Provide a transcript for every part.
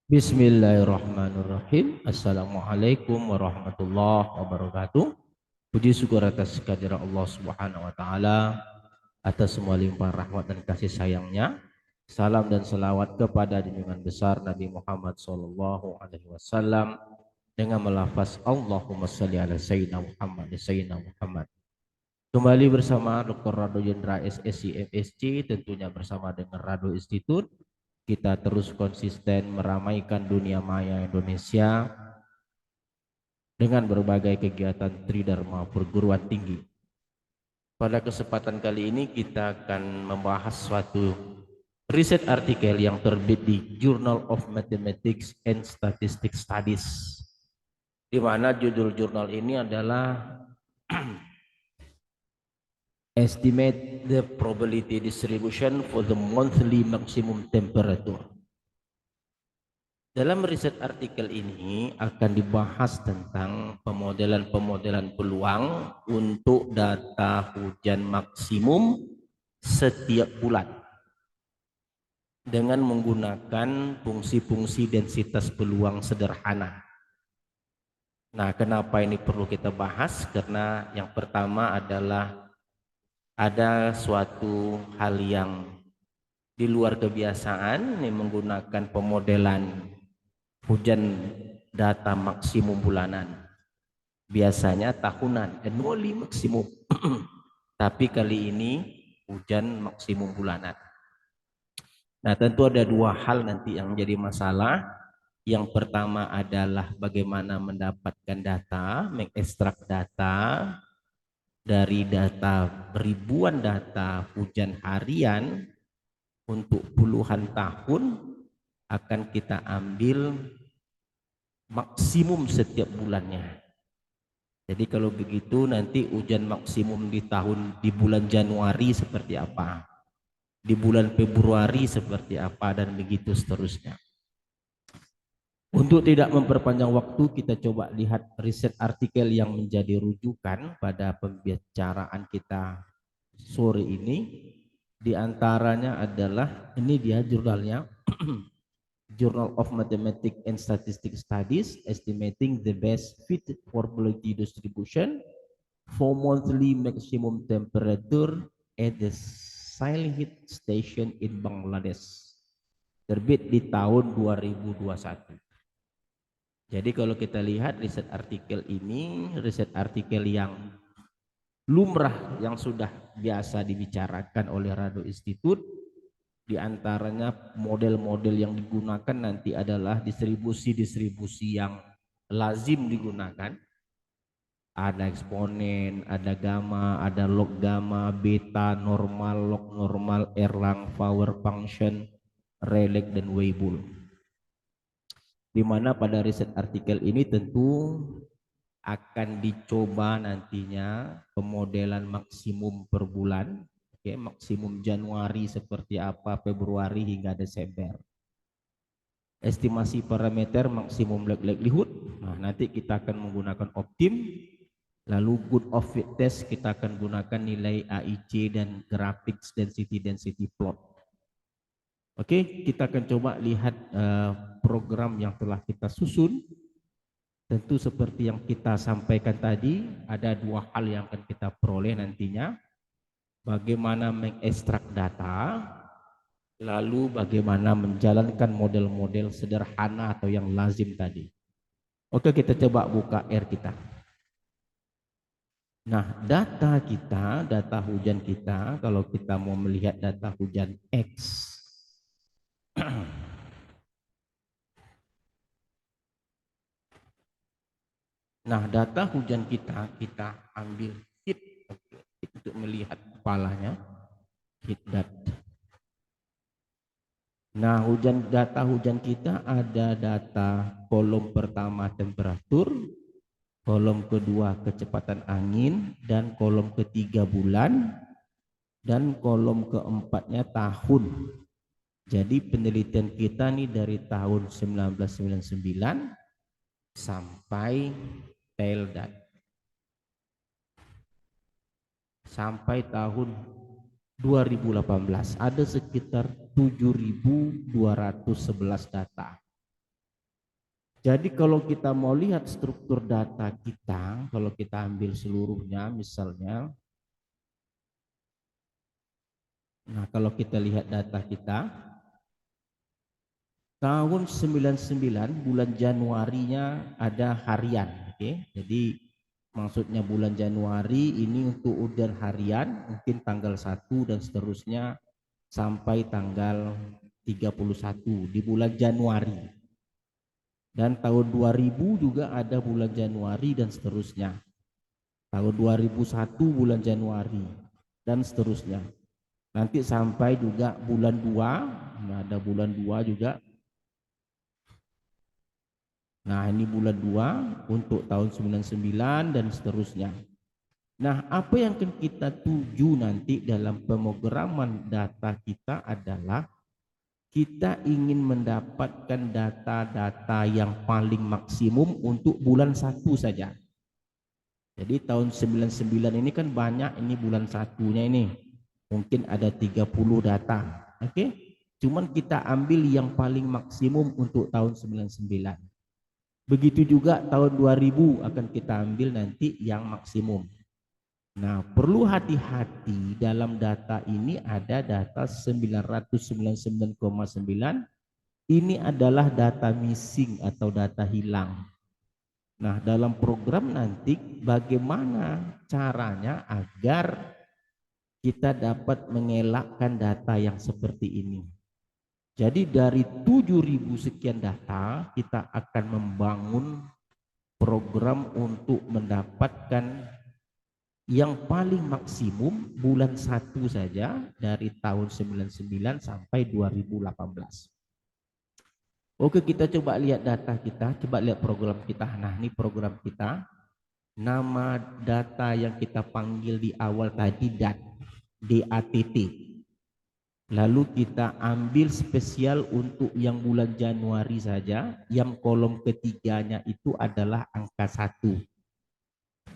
Bismillahirrahmanirrahim. Assalamualaikum warahmatullahi wabarakatuh. Puji syukur atas kehadirat Allah Subhanahu wa taala, atas semua limpahan rahmat dan kasih sayangnya. Salam dan salawat kepada junjungan besar Nabi Muhammad sallallahu alaihi wasallam dengan melafaz Allahumma shalli ala sayyidina Muhammad sayyidina Muhammad. Kembali bersama Dr. Rado Yendra SSC MSc, tentunya bersama dengan Rado Institute. Kita terus konsisten meramaikan dunia maya Indonesia dengan berbagai kegiatan Tridharma perguruan tinggi. Pada kesempatan kali ini kita akan membahas suatu riset artikel yang terbit di Journal of Mathematics and Statistics Studies, di mana judul jurnal ini adalah Estimate the probability distribution for the monthly maximum temperature. Dalam riset artikel ini akan dibahas tentang pemodelan peluang untuk data hujan maksimum setiap bulan dengan menggunakan fungsi-fungsi densitas peluang sederhana. Nah, kenapa ini perlu kita bahas? Karena yang pertama adalah ada suatu hal yang di luar kebiasaan yang menggunakan pemodelan hujan data maksimum bulanan. Biasanya tahunan, annually maksimum. Tapi kali ini hujan maksimum bulanan. Nah, tentu ada dua hal nanti yang menjadi masalah. Yang pertama adalah bagaimana mendapatkan data, mengekstrak data dari data ribuan data hujan harian untuk puluhan tahun, akan kita ambil maksimum setiap bulannya. Jadi kalau begitu nanti hujan maksimum di bulan Januari seperti apa, di bulan Februari seperti apa, dan begitu seterusnya. Untuk tidak memperpanjang waktu, kita coba lihat riset artikel yang menjadi rujukan pada pembicaraan kita sore ini. Di antaranya adalah, ini dia jurnalnya, Journal of Mathematics and Statistics Studies, Estimating the Best Fit Probability Distribution for Monthly Maximum Temperature at the Sylhet Station in Bangladesh. Terbit di tahun 2021. Jadi kalau kita lihat riset artikel ini, riset artikel yang lumrah, yang sudah biasa dibicarakan oleh Rado Institute. Di antaranya model-model yang digunakan nanti adalah distribusi-distribusi yang lazim digunakan. Ada eksponen, ada gamma, ada log gamma, beta, normal, log normal, Erlang, power function, Rayleigh, dan Weibull. Di mana pada riset artikel ini tentu akan dicoba nantinya pemodelan maksimum per bulan, oke, maksimum Januari seperti apa, Februari hingga Desember. Estimasi parameter maksimum likelihood, nah nanti kita akan menggunakan optim. Lalu good of fit test, kita akan gunakan nilai AIC dan graphics density plot. Oke, kita akan coba lihat program yang telah kita susun. Tentu seperti yang kita sampaikan tadi, ada dua hal yang akan kita peroleh nantinya. Bagaimana mengekstrak data, lalu bagaimana menjalankan model-model sederhana atau yang lazim tadi. Oke, kita coba buka R kita. Nah, data kita, data hujan kita, kalau kita mau melihat data hujan X, nah data hujan kita ambil heat untuk melihat kepalanya, heat data. Nah, data hujan kita ada data kolom pertama temperatur, kolom kedua kecepatan angin, dan kolom ketiga bulan, dan kolom keempatnya tahun. Jadi penelitian kita nih dari tahun 1999 sampai tail dat, sampai tahun 2018 ada sekitar 7.211 data. Jadi kalau kita mau lihat struktur data kita, kalau kita ambil seluruhnya misalnya, nah kalau kita lihat data kita, tahun 99 bulan Januarinya ada harian, oke. Jadi maksudnya bulan Januari ini untuk ujian harian, mungkin tanggal 1 dan seterusnya sampai tanggal 31 di bulan Januari. Dan tahun 2000 juga ada bulan Januari dan seterusnya. Tahun 2001 bulan Januari dan seterusnya. Nanti sampai juga bulan 2, nah ada bulan 2 juga. Nah, ini bulan 2 untuk tahun 99 dan seterusnya. Nah, apa yang akan kita tuju nanti dalam pemrograman data kita adalah kita ingin mendapatkan data-data yang paling maksimum untuk bulan 1 saja. Jadi tahun 99 ini kan banyak, ini bulan satunya ini. Mungkin ada 30 data. Oke? Cuman kita ambil yang paling maksimum untuk tahun 99. Begitu juga tahun 2000 akan kita ambil nanti yang maksimum. Nah, perlu hati-hati dalam data ini ada data 999,9. Ini adalah data missing atau data hilang. Nah, dalam program nanti bagaimana caranya agar kita dapat mengelakkan data yang seperti ini. Jadi dari 7.000 sekian data, kita akan membangun program untuk mendapatkan yang paling maksimum bulan 1 saja dari tahun 99 sampai 2018. Oke, kita coba lihat data kita, coba lihat program kita. Nah, ini program kita. Nama data yang kita panggil di awal tadi DATT. Lalu kita ambil spesial untuk yang bulan Januari saja, yang kolom ketiganya itu adalah angka 1.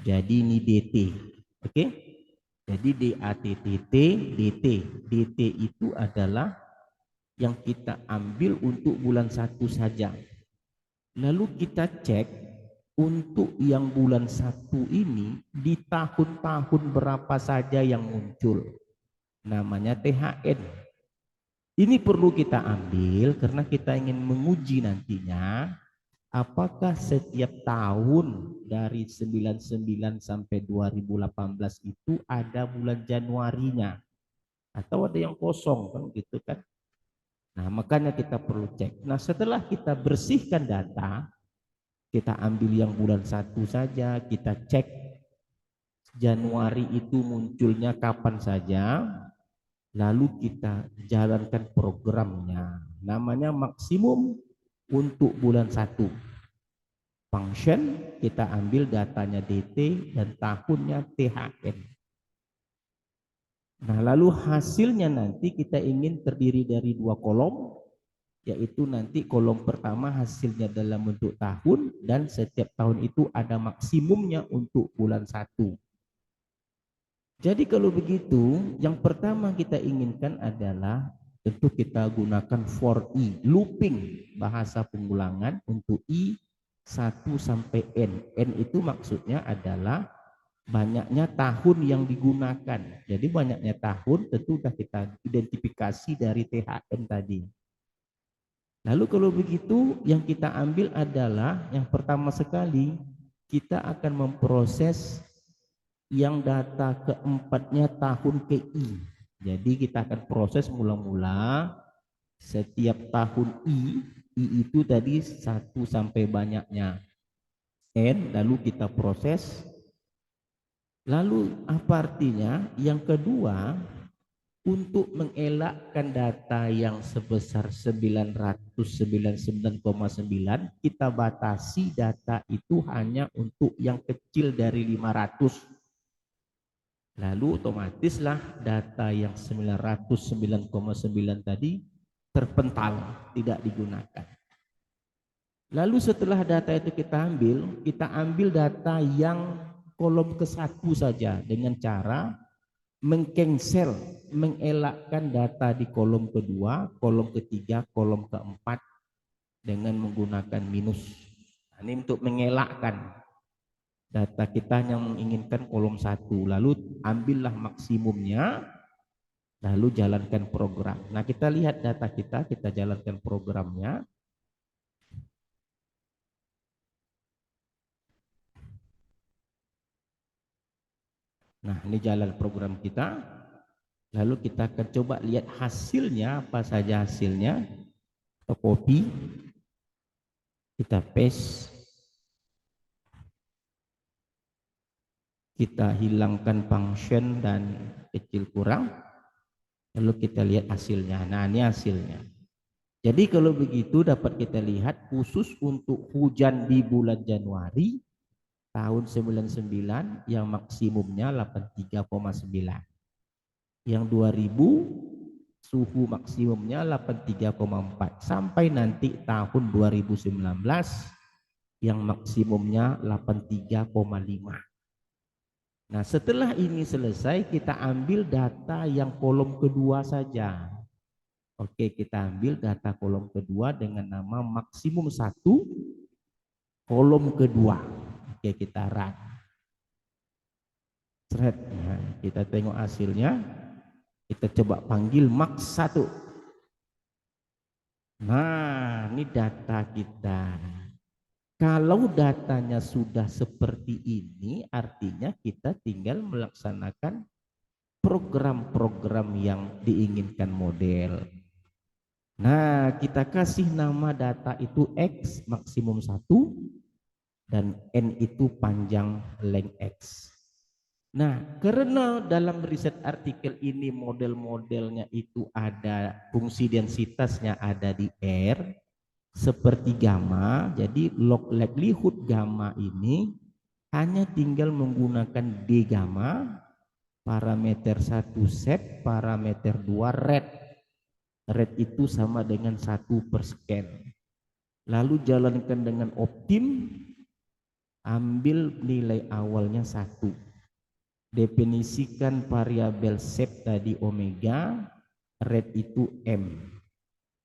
Jadi ini DT. Oke? Jadi DATTT, DT. DT itu adalah yang kita ambil untuk bulan 1 saja. Lalu kita cek untuk yang bulan 1 ini di tahun-tahun berapa saja yang muncul. Namanya THN. Ini perlu kita ambil karena kita ingin menguji nantinya apakah setiap tahun dari 99 sampai 2018 itu ada bulan Januarinya atau ada yang kosong kan gitu kan. Nah, makanya kita perlu cek. Nah, setelah kita bersihkan data, kita ambil yang bulan 1 saja, kita cek Januari itu munculnya kapan saja, lalu kita jalankan programnya. Namanya maksimum untuk bulan 1. Function, kita ambil datanya DT dan tahunnya THN. Nah, lalu hasilnya nanti kita ingin terdiri dari 2 kolom, yaitu nanti kolom pertama hasilnya dalam bentuk tahun dan setiap tahun itu ada maksimumnya untuk bulan 1. Jadi kalau begitu, yang pertama kita inginkan adalah tentu kita gunakan for i, looping bahasa pengulangan untuk i 1 sampai n. N itu maksudnya adalah banyaknya tahun yang digunakan. Jadi banyaknya tahun tentu sudah kita identifikasi dari THN tadi. Lalu kalau begitu yang kita ambil adalah yang pertama sekali kita akan memproses yang data keempatnya tahun ke I. Jadi kita akan proses mula-mula setiap tahun I itu tadi 1 sampai banyaknya N, lalu kita proses. Lalu apa artinya? Yang kedua, untuk mengelakkan data yang sebesar 999,9 kita batasi data itu hanya untuk yang kecil dari 500. Lalu otomatislah data yang 909,9 tadi terpental, tidak digunakan. Lalu setelah data itu kita ambil data yang kolom ke-1 saja dengan cara mengcancel, mengelakkan data di kolom kedua, kolom ketiga, kolom keempat dengan menggunakan minus. Ini untuk mengelakkan data kita yang menginginkan kolom 1. Lalu ambillah maksimumnya, lalu jalankan program. Nah, kita lihat data kita jalankan programnya. Nah, ini jalan program kita. Lalu kita akan coba lihat hasilnya, apa saja hasilnya. Kita copy, kita paste, kita hilangkan function dan kecil kurang, lalu kita lihat hasilnya. Nah, ini hasilnya. Jadi kalau begitu dapat kita lihat khusus untuk hujan di bulan Januari tahun 99 yang maksimumnya 83,9. Yang 2000 suhu maksimumnya 83,4 sampai nanti tahun 2019 yang maksimumnya 83,5. Nah, setelah ini selesai kita ambil data yang kolom kedua saja. Oke, kita ambil data kolom kedua dengan nama maksimum 1 kolom kedua. Oke, kita run. Thread, nah, kita tengok hasilnya. Kita coba panggil max 1. Nah, ini data kita. Kalau datanya sudah seperti ini, artinya kita tinggal melaksanakan program-program yang diinginkan model. Nah, kita kasih nama data itu X maksimum 1 dan N itu panjang length X. Nah, karena dalam riset artikel ini model-modelnya itu ada fungsi densitasnya ada di R seperti gamma, jadi log likelihood gamma ini hanya tinggal menggunakan D gamma, parameter 1 set, parameter 2 red. Red itu sama dengan 1/scan. Lalu jalankan dengan optim, ambil nilai awalnya 1. Definisikan variabel shape tadi omega, red itu M.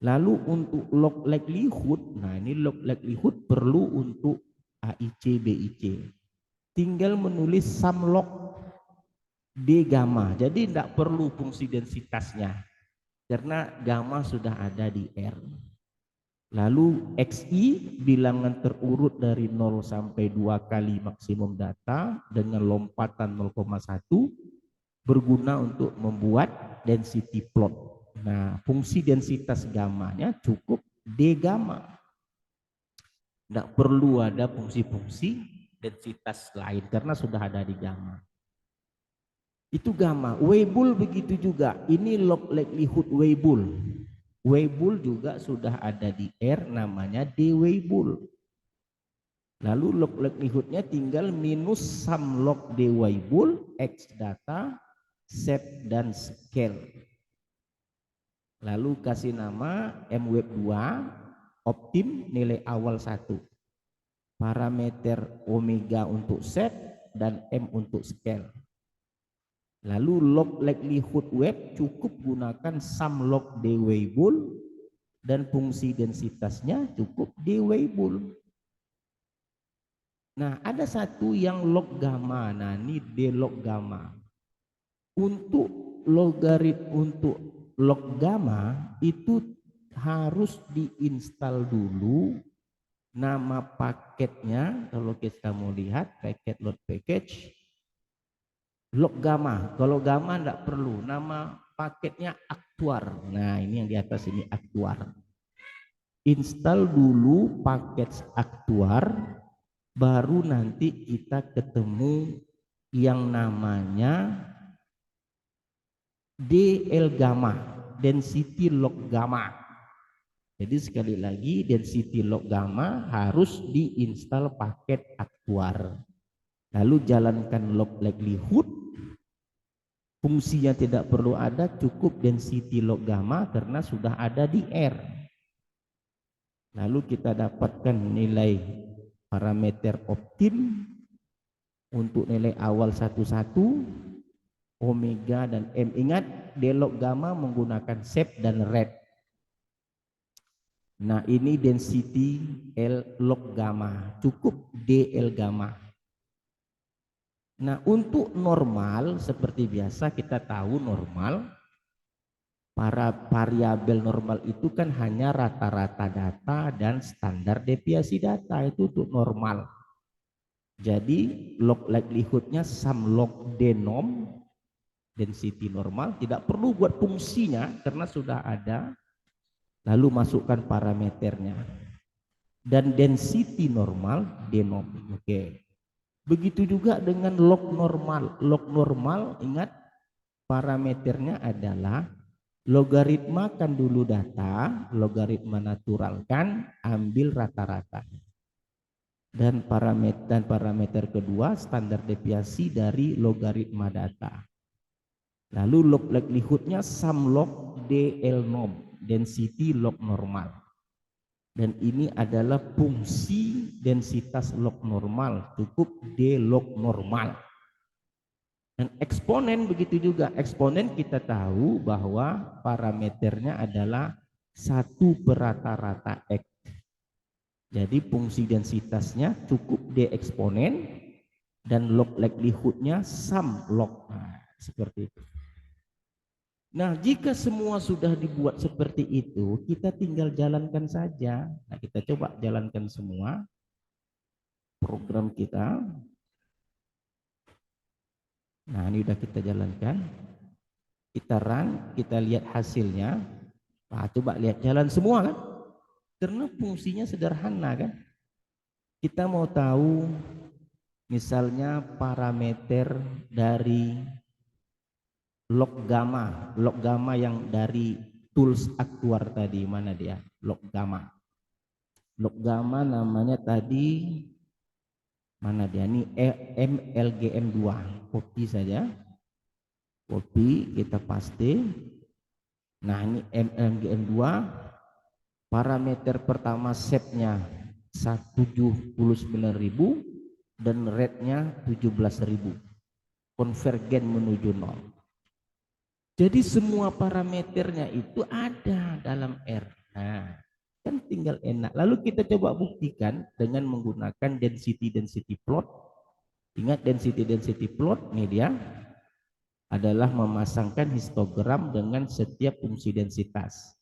Lalu untuk log likelihood, nah ini log likelihood perlu untuk AIC, BIC. Tinggal menulis sum log D gamma, jadi tidak perlu fungsi densitasnya karena gamma sudah ada di R. Lalu XI bilangan terurut dari 0 sampai 2 kali maksimum data dengan lompatan 0,1 berguna untuk membuat density plot. Nah, fungsi densitas gammanya cukup D gamma. Tidak perlu ada fungsi-fungsi densitas lain karena sudah ada di gamma. Itu gamma. Weibull begitu juga. Ini log likelihood Weibull. Weibull juga sudah ada di R, namanya D Weibull. Lalu log likelihoodnya tinggal minus sum log D Weibull, X data, set dan scale. Lalu kasih nama MWeb 2, optim nilai awal 1. Parameter omega untuk set dan M untuk scale. Lalu log likelihood web cukup gunakan sum log D Weibull dan fungsi densitasnya cukup D Weibull. Nah, ada satu yang log gamma. Nah, ini D log gamma. Untuk log gamma itu harus diinstal dulu nama paketnya. Kalau kita mau lihat paket load package log gamma. Kalau gamma tidak perlu, nama paketnya aktuar. Nah, ini yang di atas ini aktuar. Install dulu paket aktuar, baru nanti kita ketemu yang namanya DL gamma, density log gamma. Jadi sekali lagi density log gamma harus diinstal paket aktuar. Lalu jalankan log likelihood, fungsinya tidak perlu ada, cukup density log gamma karena sudah ada di R. Lalu kita dapatkan nilai parameter optim untuk nilai awal 11, omega dan M. Ingat D log gamma menggunakan shape dan red. Nah ini density L log gamma, cukup DL gamma. Nah untuk normal seperti biasa kita tahu normal, para variabel normal itu kan hanya rata-rata data dan standar deviasi data, itu untuk normal. Jadi log likelihoodnya sum log denom density normal, tidak perlu buat fungsinya karena sudah ada, lalu masukkan parameternya. Dan density normal denom. Oke. Begitu juga dengan log normal. Log normal ingat parameternya adalah logaritmakan dulu data, logaritma naturalkan, ambil rata-rata. Dan parameter kedua standar deviasi dari logaritma data. Lalu log likelihoodnya sum log DL norm, density log normal. Dan ini adalah fungsi densitas log normal, cukup D log normal. Dan eksponen begitu juga. Eksponen kita tahu bahwa parameternya adalah 1/rata-rata X. Jadi fungsi densitasnya cukup D eksponen dan log likelihoodnya sum log. Nah, seperti itu. Nah, jika semua sudah dibuat seperti itu, kita tinggal jalankan saja. Nah, kita coba jalankan semua program kita. Nah, ini sudah kita jalankan. Kita run, kita lihat hasilnya. Nah, coba lihat jalan semua kan? Karena fungsinya sederhana kan? Kita mau tahu misalnya parameter dari log gamma yang dari tools aktuar tadi, mana dia? Log gamma namanya tadi, mana dia? Ini MLGM2, copy saja, copy, kita paste. Nah ini MLGM2, parameter pertama setnya 79.000 dan rate-nya 17.000, konvergen menuju 0. Jadi semua parameternya itu ada dalam R. Nah, kan tinggal enak. Lalu kita coba buktikan dengan menggunakan density plot. Ingat density plot, ini dia adalah memasangkan histogram dengan setiap fungsi densitas.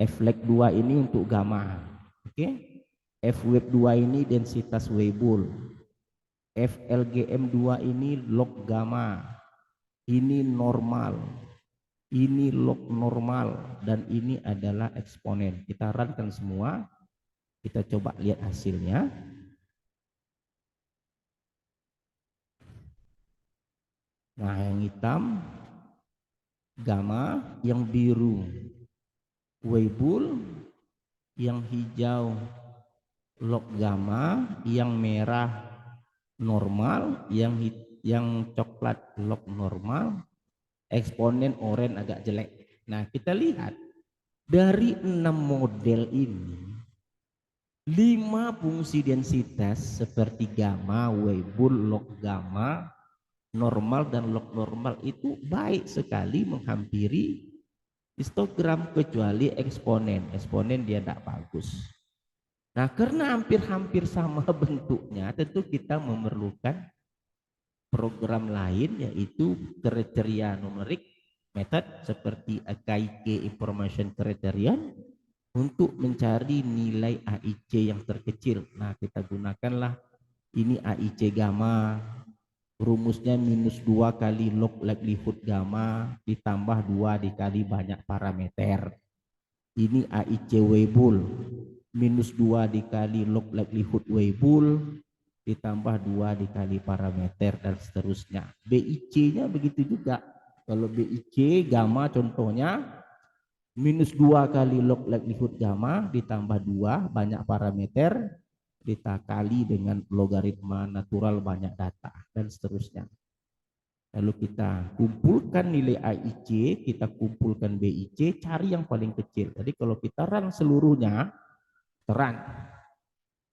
Flag 2 ini untuk gamma. Oke. Fwave 2 ini densitas Weibull. FLGM2 ini log gamma. Ini normal. Ini log normal dan ini adalah eksponen. Kita runkan semua. Kita coba lihat hasilnya. Nah, yang hitam gamma, yang biru Weibull, yang hijau log gamma, yang merah normal, yang coklat log normal, eksponen oranye agak jelek. Nah, kita lihat dari 6 model ini, 5 fungsi densitas seperti gamma, Weibull, log gamma, normal dan log normal itu baik sekali menghampiri histogram, kecuali eksponen. Eksponen dia tidak bagus. Nah, karena hampir-hampir sama bentuknya, tentu kita memerlukan program lain, yaitu kriteria numerik method seperti AKIK Information Criterion untuk mencari nilai AIC yang terkecil. Nah, kita gunakanlah ini AIC gamma, rumusnya -2 kali log likelihood gamma ditambah 2 dikali banyak parameter. Ini AIC Weibull, -2 dikali log likelihood Weibull ditambah 2 dikali parameter dan seterusnya. BIC-nya begitu juga. Kalau BIC gamma contohnya -2 kali log likelihood gamma ditambah 2 banyak parameter dikali dengan logaritma natural banyak data dan seterusnya. Lalu kita kumpulkan nilai AIC, kita kumpulkan BIC, cari yang paling kecil. Jadi kalau kita run seluruhnya, terang.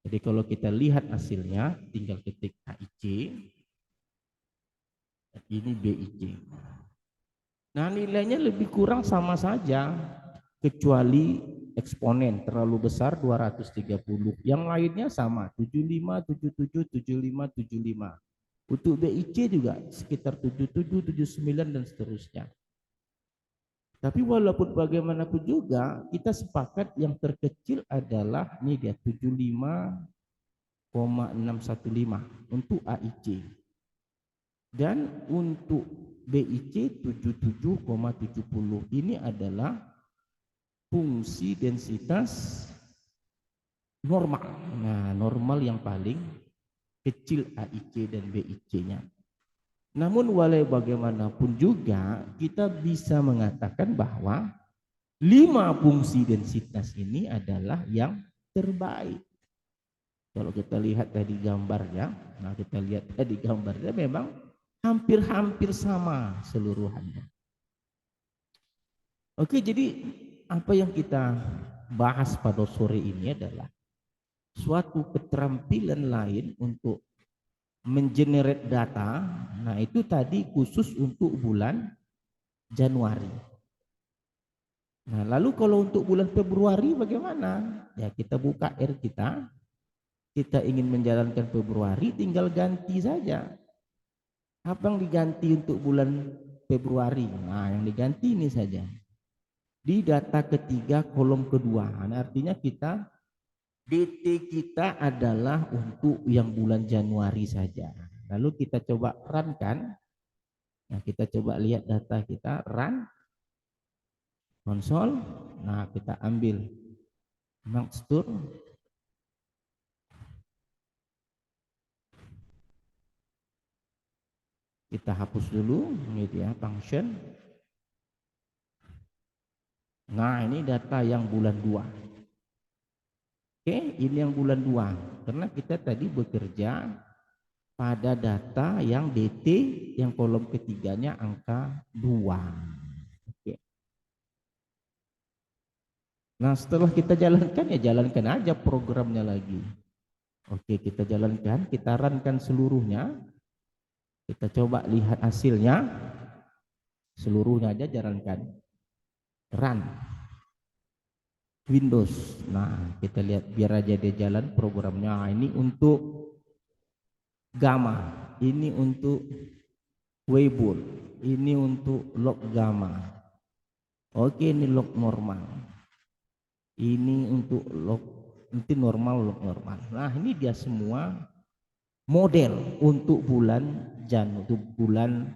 Jadi kalau kita lihat hasilnya, tinggal ketik AIC, ini BIC. Nah, nilainya lebih kurang sama saja, kecuali eksponen terlalu besar 230. Yang lainnya sama 75, 77, 75, 75. Untuk BIC juga sekitar 77, 79 dan seterusnya. Tapi walaupun bagaimanapun juga kita sepakat yang terkecil adalah ini dia 75,615 untuk AIC. Dan untuk BIC 77,70. Ini adalah fungsi densitas normal. Nah, normal yang paling kecil AIC dan BIC-nya. Namun walau bagaimanapun juga kita bisa mengatakan bahwa 5 fungsi densitas ini adalah yang terbaik. Kalau kita lihat tadi gambarnya, nah kita lihat tadi gambarnya memang hampir-hampir sama seluruhannya. Oke, jadi apa yang kita bahas pada sore ini adalah suatu keterampilan lain untuk mengenerate data. Nah, itu tadi khusus untuk bulan Januari. Nah, lalu kalau untuk bulan Februari bagaimana? Ya, kita buka R kita ingin menjalankan Februari, tinggal ganti saja. Apa yang diganti untuk bulan Februari? Nah, yang diganti ini saja. Di data ketiga kolom kedua. Nah, artinya kita DT kita adalah untuk yang bulan Januari saja. Lalu kita coba run kan. Nah, kita coba lihat data kita, run konsol. Nah, kita ambil makstur. Kita hapus dulu gitu ya, function. Nah, ini data yang bulan 2. Oke, ini yang bulan 2. Karena kita tadi bekerja pada data yang DT yang kolom ketiganya angka 2. Oke. Nah, setelah kita jalankan ya jalankan aja programnya lagi. Oke, kita jalankan, kita runkan seluruhnya. Kita coba lihat hasilnya. Seluruhnya aja jalankan. Run. Windows. Nah, kita lihat biar aja dia jalan programnya. Nah, ini untuk gamma, ini untuk Weibull, ini untuk log gamma. Oke, ini log normal. Ini untuk log nanti normal, log normal. Nah, ini dia semua model untuk bulan untuk bulan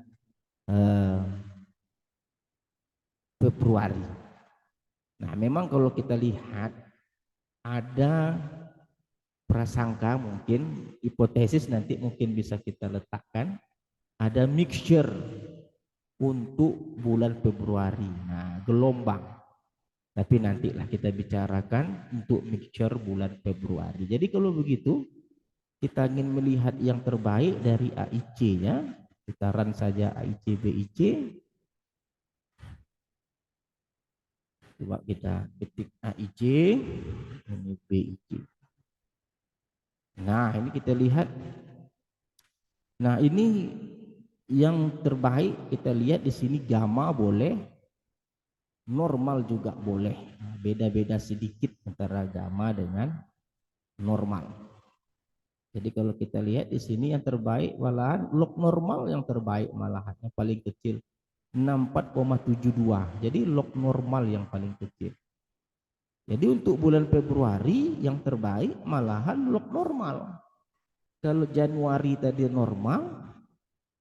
Februari. Nah, memang kalau kita lihat ada prasangka, mungkin hipotesis nanti mungkin bisa kita letakkan ada mixture untuk bulan Februari. Nah, gelombang. Tapi nantilah kita bicarakan untuk mixture bulan Februari. Jadi kalau begitu kita ingin melihat yang terbaik dari AIC-nya, kita run saja AIC BIC. Coba kita ketik AIC, ini BIC. Nah, ini kita lihat. Nah, ini yang terbaik kita lihat di sini gamma boleh, normal juga boleh. Beda-beda sedikit antara gamma dengan normal. Jadi kalau kita lihat di sini yang terbaik malahan log normal yang terbaik malahan yang paling kecil 64,72. Jadi log normal yang paling kecil. Jadi untuk bulan Februari yang terbaik malahan log normal. Kalau Januari tadi normal,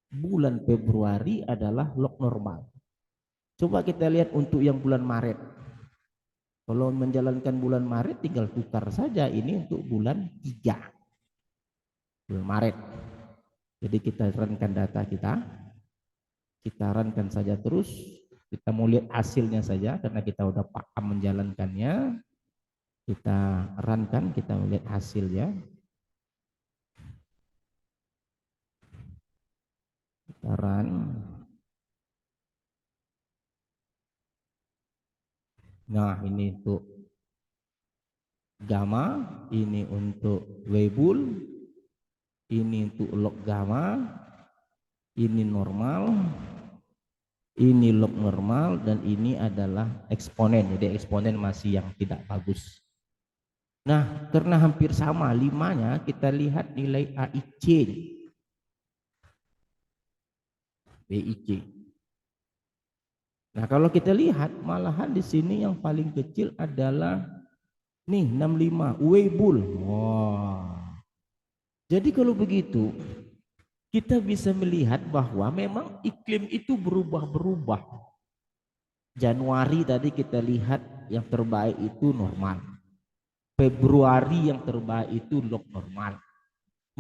bulan Februari adalah log normal. Coba kita lihat untuk yang bulan Maret. Kalau menjalankan bulan Maret tinggal tukar saja ini untuk bulan 3. Bulan Maret. Jadi kita runkan data kita runkan saja terus, kita mau lihat hasilnya saja karena kita udah paham menjalankannya. Kita runkan, kita melihat hasilnya. Kita run. Nah, ini untuk gamma, ini untuk Weibull, ini untuk log gamma, ini normal, Ini log normal dan ini adalah eksponen. Jadi eksponen masih yang tidak bagus. Nah, karena hampir sama limanya, kita lihat nilai AIC, BIC. Nah, kalau kita lihat malahan di sini yang paling kecil adalah nih 65 Weibull. Wah. Jadi kalau begitu kita bisa melihat bahwa memang iklim itu berubah-berubah. Januari tadi kita lihat yang terbaik itu normal. Februari yang terbaik itu log normal.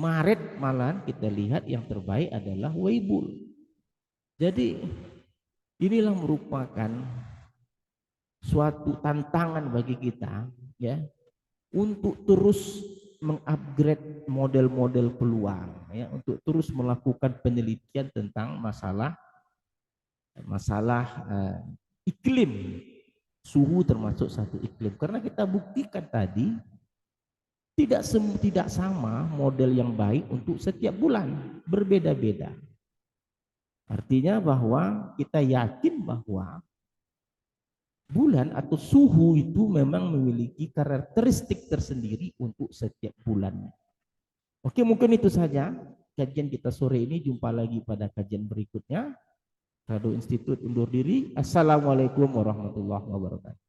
Maret malahan kita lihat yang terbaik adalah Weibull. Jadi inilah merupakan suatu tantangan bagi kita ya untuk terus mengupgrade model-model peluang ya, untuk terus melakukan penelitian tentang masalah iklim, suhu termasuk satu iklim, karena kita buktikan tadi tidak sama model yang baik untuk setiap bulan, berbeda-beda. Artinya bahwa kita yakin bahwa bulan atau suhu itu memang memiliki karakteristik tersendiri untuk setiap bulannya. Oke, mungkin itu saja kajian kita sore ini. Jumpa lagi pada kajian berikutnya. Rado Institut undur diri. Assalamualaikum warahmatullahi wabarakatuh.